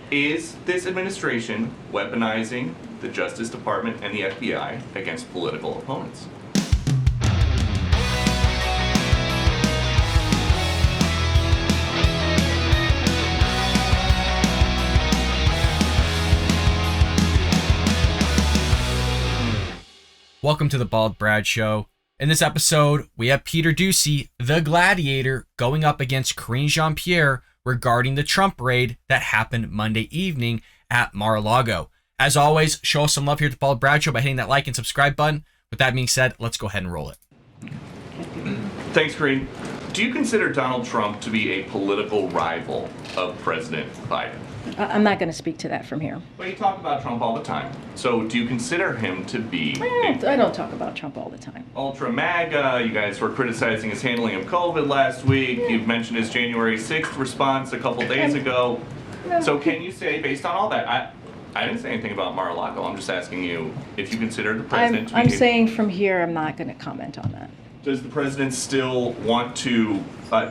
Is this administration weaponizing the Justice Department and the FBI against political opponents? Welcome to the Bald Brad Show. In this episode, we have Peter Doocy, the Gladiator, going up against Karine Jean-Pierre regarding the Trump raid that happened Monday evening at Mar-a-Lago. As always, show us some love here at the Bald Brad Show by hitting that like and subscribe button. With that being said, let's go ahead and roll it. Thanks, Karine. Do you consider Donald Trump to be a political rival of President Biden? I'm not going to speak to that from here. Well, you talk about Trump all the time. So do you consider him to be I don't talk about Trump all the time. ultra MAGA? You guys were criticizing his handling of COVID last week. You've mentioned his January 6th response a couple days ago. So can you say, based on all that, I didn't say anything about Mar-a-Lago. I'm just asking you if you consider the president to be... I'm saying from here, I'm not going to comment on that. Does the president still want to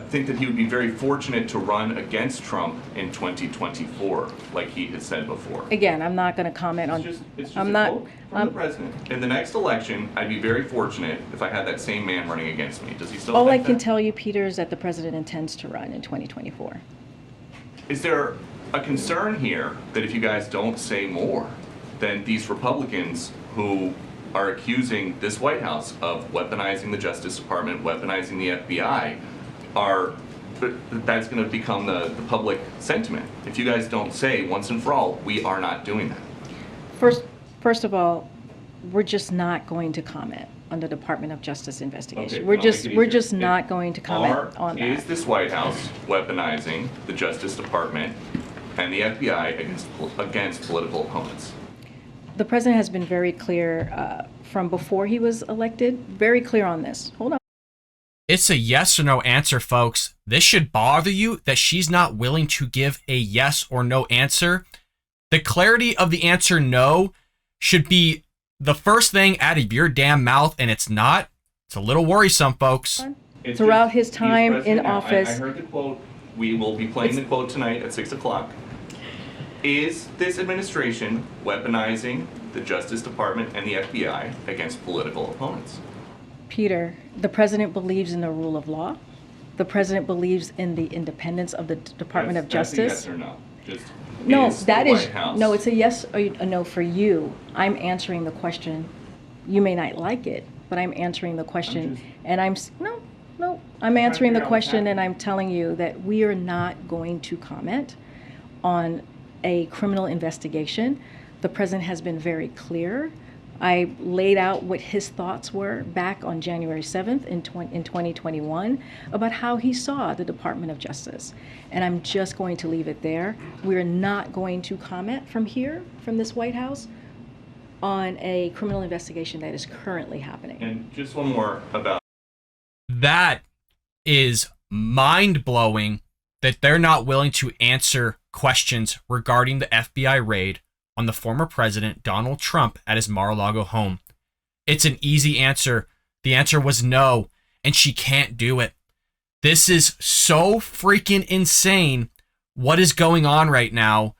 think that he would be very fortunate to run against Trump in 2024, like he has said before? Again, I'm not going to comment on... It's just I'm a not... quote from the president. In the next election, I'd be very fortunate if I had that same man running against me. Does he still All I think can that? tell you, Peter, is that the president intends to run in 2024. Is there a concern here that if you guys don't say more, then these Republicans who are accusing this White House of weaponizing the Justice Department, weaponizing the FBI, that's going to become the public sentiment? If you guys don't say once and for all, we are not doing that. First of all, we're just not going to comment on the Department of Justice investigation. Okay, we're just not going to comment on Is that. this White House weaponizing the Justice Department and the FBI against political opponents? The president has been very clear from before he was elected, very clear on this. Hold on. It's a yes or no answer, folks. This should bother you that she's not willing to give a yes or no answer. The clarity of the answer no should be the first thing out of your damn mouth, and it's not. It's a little worrisome, folks. Throughout his time in office. I heard the quote. We will be playing the quote tonight at 6 o'clock. Is this administration weaponizing the Justice Department and the FBI against political opponents? Peter, the president believes in the rule of law. The president believes in the independence of the Department of Justice. That's a yes or no? Just No, is that the is White House... no. It's a yes or a no for you. I'm answering the question. You may not like it, but I'm answering the question, and I'm no. I'm answering the question, and I'm telling you that we are not going to comment on a criminal investigation. The president has been very clear. I laid out what his thoughts were back on January 7th in 2021 about how he saw the Department of Justice. And I'm just going to leave it there. We're not going to comment from here, from this White House, on a criminal investigation that is currently happening. And just one more about... That is mind-blowing that they're not willing to answer questions regarding the FBI raid on the former president, Donald Trump, at his Mar-a-Lago home. It's an easy answer. The answer was no, and she can't do it. This is so freaking insane what is going on right now,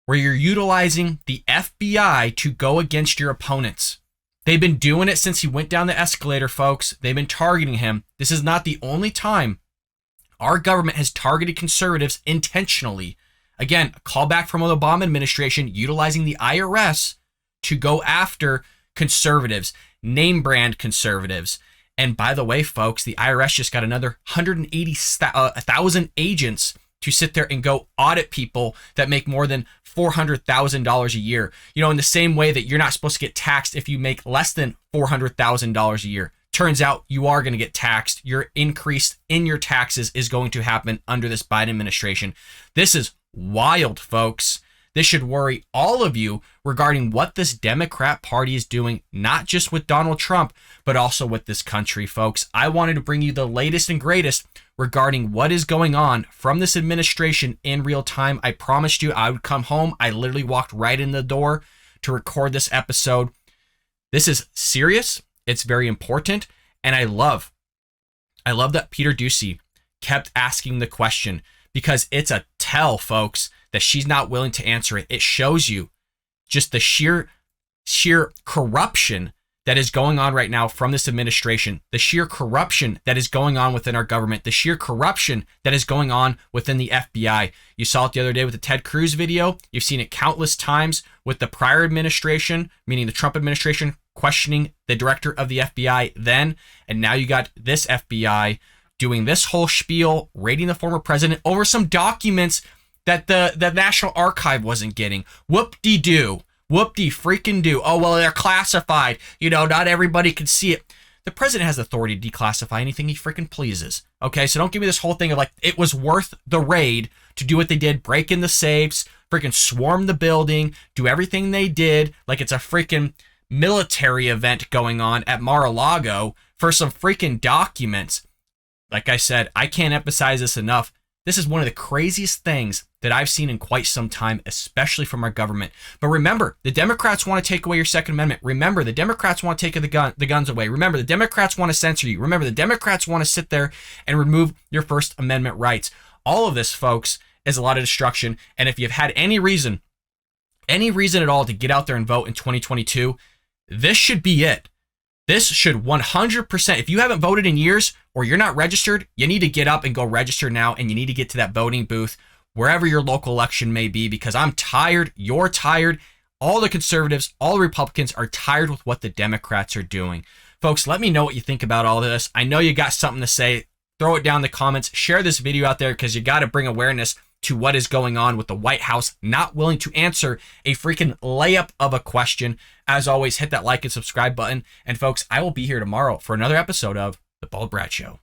where you're utilizing the FBI to go against your opponents. They've been doing it since he went down the escalator, folks. They've been targeting him. This is not the only time our government has targeted conservatives intentionally. Again, a callback from the Obama administration utilizing the IRS to go after conservatives, name brand conservatives. And by the way, folks, the IRS just got another 180,000 agents to sit there and go audit people that make more than $400,000 a year. You know, in the same way that you're not supposed to get taxed if you make less than $400,000 a year. Turns out you are going to get taxed. Your increase in your taxes is going to happen under this Biden administration. This is wild, folks. This should worry all of you regarding what this Democrat Party is doing, not just with Donald Trump, but also with this country, folks. I wanted to bring you the latest and greatest regarding what is going on from this administration in real time. I promised you I would come home. I literally walked right in the door to record this episode. This is serious. It's very important. And I love that Peter Doocy kept asking the question, because it's a tell, folks, that she's not willing to answer it. It shows you just the sheer corruption that is going on right now from this administration, the sheer corruption that is going on within our government, the sheer corruption that is going on within the FBI. You saw it the other day with the Ted Cruz video. You've seen it countless times with the prior administration, meaning the Trump administration, questioning the director of the FBI then. And now you got this FBI doing this whole spiel, raiding the former president over some documents that the National Archive wasn't getting. Whoop-de-doo. Whoop-de-freaking-do. Oh, well, they're classified. Not everybody can see it. The president has authority to declassify anything he freaking pleases. Okay, so don't give me this whole thing of like, it was worth the raid to do what they did, break in the safes, freaking swarm the building, do everything they did, like it's a freaking military event going on at Mar-a-Lago for some freaking documents. Like I said, I can't emphasize this enough. This is one of the craziest things that I've seen in quite some time, especially from our government. But remember, the Democrats want to take away your Second Amendment. Remember, the Democrats want to take the guns away. Remember, the Democrats want to censor you. Remember, the Democrats want to sit there and remove your First Amendment rights. All of this, folks, is a lot of destruction. And if you've had any reason at all to get out there and vote in 2022, this should be it. This should 100%, if you haven't voted in years or you're not registered, you need to get up and go register now, and you need to get to that voting booth wherever your local election may be, because I'm tired, you're tired, all the conservatives, all the Republicans are tired with what the Democrats are doing. Folks, let me know what you think about all this. I know you got something to say. Throw it down in the comments. Share this video out there because you got to bring awareness to what is going on with the White House not willing to answer a freaking layup of a question. As always, hit that like and subscribe button. And folks, I will be here tomorrow for another episode of The Bald Brad Show.